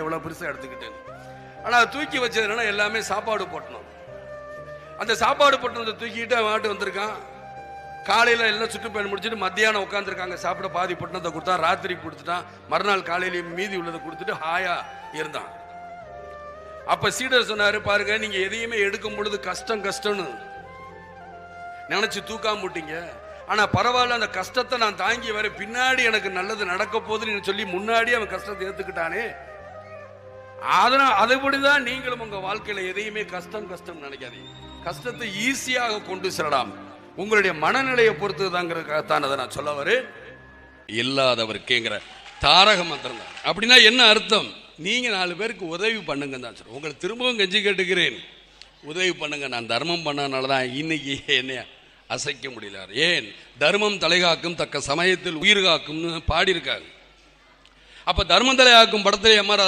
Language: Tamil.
இவ்வளவு பெருசா எடுத்துக்கிட்டேன். ஆனா தூக்கி வச்சதுனால எல்லாமே சாப்பாடு போட்டணும். அந்த சாப்பாடு போட்டதை தூக்கிட்டு அவன் ஆட்டு வந்திருக்கான். காலையில எல்லாம் சுற்றுப்பயணம் முடிச்சுட்டு மத்தியானம் உட்காந்துருக்காங்க. சாப்பிட பாதி பட்டணத்தை கொடுத்தான், ராத்திரி கொடுத்துட்டான், மறுநாள் காலையில மீதி உள்ளதை கொடுத்துட்டு ஹாயா இருந்தான். அப்ப சீடர் சொன்னாரு, பாருங்க நீங்க எதையுமே எடுக்கும் பொழுது கஷ்டம் கஷ்டம்னு நினைச்சு தூக்காம விட்டீங்க. ஆனா பரவாயில்ல, அந்த கஷ்டத்தை நான் தாங்கி வர, பின்னாடி எனக்கு நல்லது நடக்க போகுதுன்னு சொல்லி முன்னாடி அவன் கஷ்டத்தை ஏத்துக்கிட்டானே. அதனால் அதுபடிதான் நீங்களும் உங்க வாழ்க்கையில எதையுமே கஷ்டம் கஷ்டம் நினைக்காதீங்க. கஷ்டத்தை ஈஸியாக கொண்டு செல்லலாம். உங்களுடைய மனநிலையை பொறுத்துதாங்கிறதுக்காகத்தான் அதை நான் சொல்ல வரேன். இல்லாதவர் கேட்கிற தாரக மந்திரம் தான். அப்படின்னா என்ன அர்த்தம்? நீங்க 4 பேருக்கு உதவி பண்ணுங்க தான் சொல்றேன். உங்களை திரும்பவும் கெஞ்சி கேட்டுக்கிறேன், உதவி பண்ணுங்க. நான் தர்மம் பண்ணனாலதான் இன்னைக்கு என்னைய அசைக்க முடியல. ஏன்? தர்மம் தலைகாக்கும், தக்க சமயத்தில் உயிர் காக்கும்னு பாடியிருக்காங்க. அப்ப தர்மம் தலையாக்கும் படத்துல எம்.ஆர்.